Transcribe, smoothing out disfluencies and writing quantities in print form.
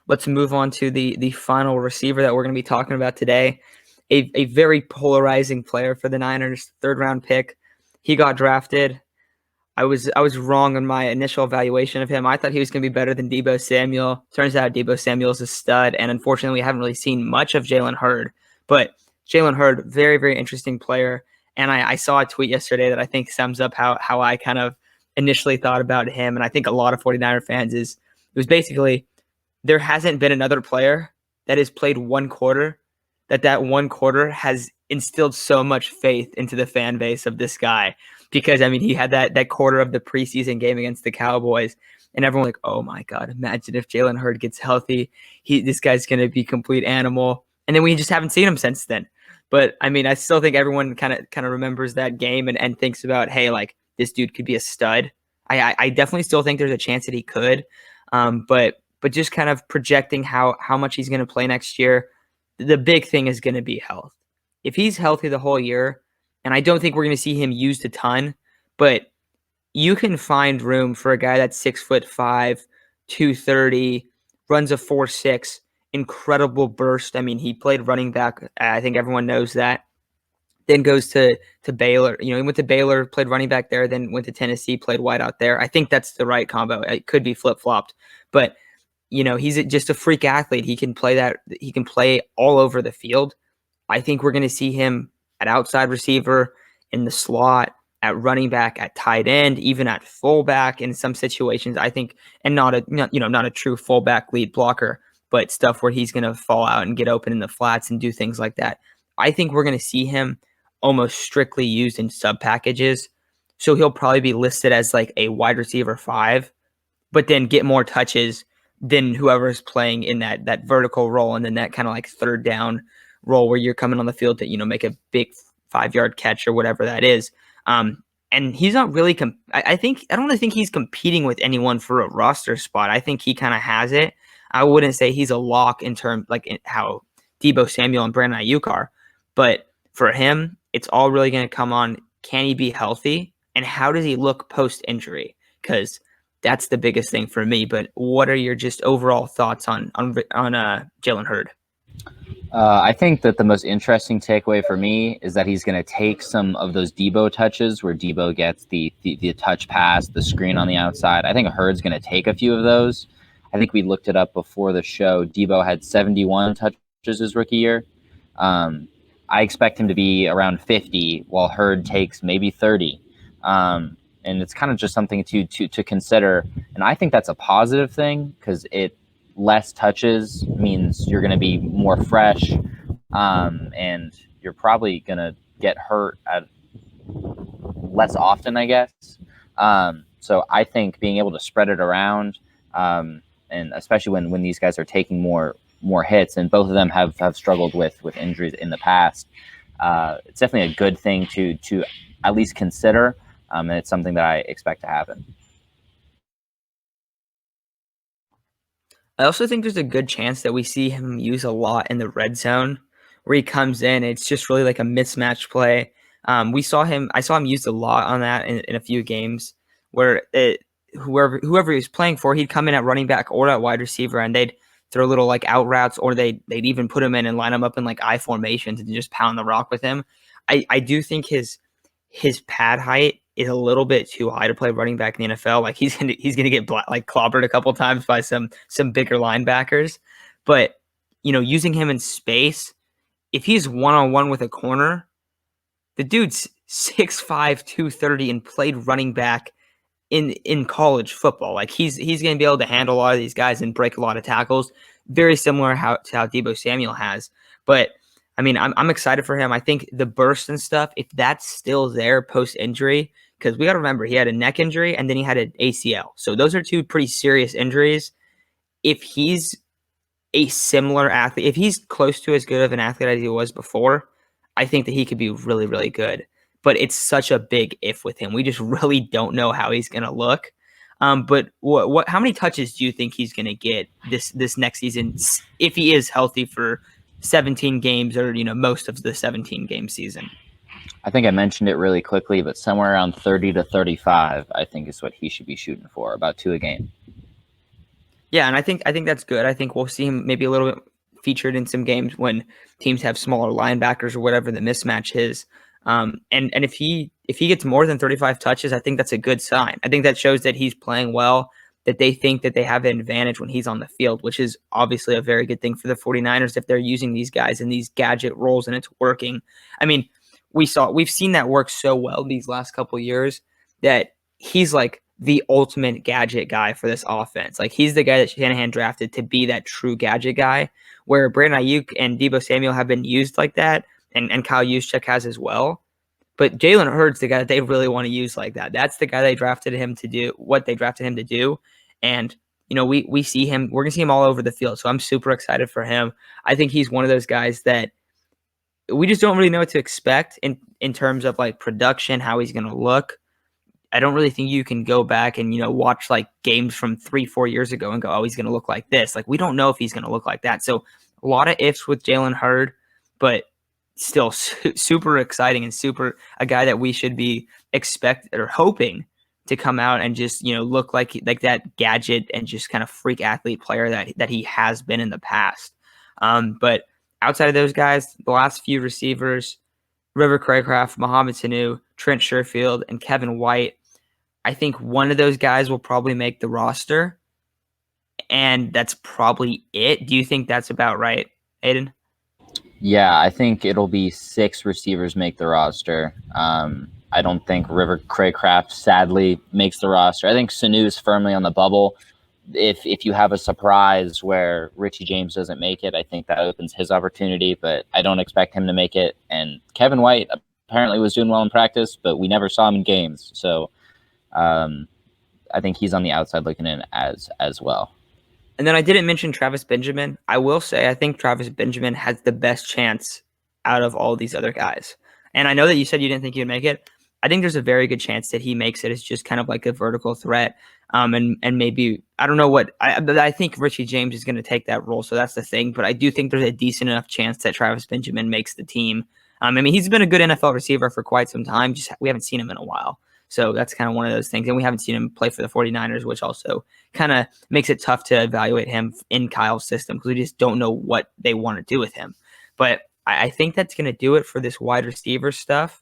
let's move on to the final receiver that we're going to be talking about today. A very polarizing player for the Niners, third round pick. He got drafted. I was wrong on my initial evaluation of him. I thought he was going to be better than Deebo Samuel. Turns out Deebo Samuel is a stud, and unfortunately, we haven't really seen much of Jalen Hurd. But Jalen Hurd, very, very interesting player. And I saw a tweet yesterday that I think sums up how I kind of initially thought about him, and I think a lot of 49er fans it was basically there hasn't been another player that has played one quarter that one quarter has instilled so much faith into the fan base of this guy. Because, I mean, he had that quarter of the preseason game against the Cowboys, and everyone like, oh, my God, imagine if Jalen Hurd gets healthy. This guy's going to be a complete animal. And then we just haven't seen him since then. But, I mean, I still think everyone kind of remembers that game and thinks about, hey, like, this dude could be a stud. I definitely still think there's a chance that he could. But just kind of projecting how much he's going to play next year, the big thing is going to be health. If he's healthy the whole year, and I don't think we're going to see him used a ton, but you can find room for a guy that's 6'5", 230, runs a 4.6, incredible burst. I mean, he played running back. I think everyone knows that. Then goes to Baylor. He went to Baylor, played running back there, then went to Tennessee, played wide out there. I think that's the right combo. It could be flip-flopped, but he's just a freak athlete. He can play that. He can play all over the field. I think we're going to see him at outside receiver, in the slot, at running back, at tight end, even at fullback in some situations. I think, and not a true fullback lead blocker, but stuff where he's going to fall out and get open in the flats and do things like that. I think we're going to see him almost strictly used in sub packages. So he'll probably be listed as like a wide receiver 5, but then get more touches than whoever is playing in that vertical role, and then that kind of like third down role where you're coming on the field to make a big 5-yard catch or whatever that is. And he's not really. I don't really think he's competing with anyone for a roster spot. I think he kind of has it. I wouldn't say he's a lock in terms like how Deebo Samuel and Brandon Ayuk are, but for him, it's all really going to come on: can he be healthy, and how does he look post injury? Because that's the biggest thing for me. But what are your just overall thoughts on Jalen Hurd? I think that the most interesting takeaway for me is that he's going to take some of those Deebo touches where Deebo gets the touch pass, the screen on the outside. I think Hurd's going to take a few of those. I think we looked it up before the show. Deebo had 71 touches his rookie year. I expect him to be around 50, while Hurd takes maybe 30. And it's kind of just something to consider. And I think that's a positive thing because less touches means you're going to be more fresh, and you're probably going to get hurt at less often, I guess. So I think being able to spread it around, and especially when these guys are taking more hits, and both of them have struggled with injuries in the past, it's definitely a good thing to at least consider, and it's something that I expect to happen. I also think there's a good chance that we see him use a lot in the red zone where he comes in. It's just really like a mismatch play. I saw him used a lot on that in a few games where whoever he was playing for, he'd come in at running back or at wide receiver, and they'd throw little like out routes, or they'd even put him in and line him up in like I formations and just pound the rock with him. I do think his pad height is a little bit too high to play running back in the NFL. Like he's gonna get clobbered a couple times by some bigger linebackers. But using him in space, if he's 1-on-1 with a corner, the dude's 6'5", 230 and played running back in college football. Like he's gonna be able to handle a lot of these guys and break a lot of tackles. Very similar to how Deebo Samuel has. But I mean, I'm excited for him. I think the burst and stuff, if that's still there post-injury, because we got to remember he had a neck injury and then he had an ACL. So those are two pretty serious injuries. If he's a similar athlete, if he's close to as good of an athlete as he was before, I think that he could be really, really good. But it's such a big if with him. We just really don't know how he's going to look. But how many touches do you think he's going to get this next season if he is healthy for 17 games or most of the 17 game season? I think I mentioned it really quickly, but somewhere around 30 to 35 I think is what he should be shooting for, about 2 a game. Yeah, and I think that's good. I think we'll see him maybe a little bit featured in some games when teams have smaller linebackers or whatever the mismatch is. And if he gets more than 35 touches, I think that's a good sign. I think that shows that he's playing well, that they think that they have an advantage when he's on the field, which is obviously a very good thing for the 49ers if they're using these guys in these gadget roles and it's working. I mean, we've seen that work so well these last couple years that he's like the ultimate gadget guy for this offense. Like he's the guy that Shanahan drafted to be that true gadget guy, where Brandon Ayuk and Deebo Samuel have been used like that, and Kyle Juszczyk has as well. But Jalen Hurd's the guy that they really want to use like that. That's the guy they drafted him to do what they drafted him to do. And we see him. We're gonna see him all over the field. So I'm super excited for him. I think he's one of those guys that we just don't really know what to expect in terms of like production, how he's gonna look. I don't really think you can go back and watch like games from 3-4 years ago and go, oh, he's going to look like this. Like we don't know if he's going to look like that. So a lot of ifs with Jalen Hurd, but still super exciting and super a guy that we should be expect or hoping to come out and just look like that gadget and just kind of freak athlete player that he has been in the past. But outside of those guys, the last few receivers, River Craycraft, Mohamed Sanu, Trent Sherfield, and Kevin White. I think one of those guys will probably make the roster, and that's probably it. Do you think that's about right, Aiden? Yeah, I think it'll be 6 receivers make the roster. I don't think River Craycraft sadly makes the roster. I think Sanu's firmly on the bubble. If you have a surprise where Richie James doesn't make it, I think that opens his opportunity, but I don't expect him to make it. And Kevin White apparently was doing well in practice, but we never saw him in games. So I think he's on the outside looking in as well. And then I didn't mention Travis Benjamin. I will say I think Travis Benjamin has the best chance out of all these other guys. And I know that you said you didn't think he would make it. I think there's a very good chance that he makes it as just kind of like a vertical threat. And maybe I don't know what but I think Richie James is going to take that role. So that's the thing. But I do think there's a decent enough chance that Travis Benjamin makes the team. I mean, he's been a good NFL receiver for quite some time. Just we haven't seen him in a while. So that's kind of one of those things. And we haven't seen him play for the 49ers, which also kind of makes it tough to evaluate him in Kyle's system because we just don't know what they want to do with him. But I think that's going to do it for this wide receiver stuff.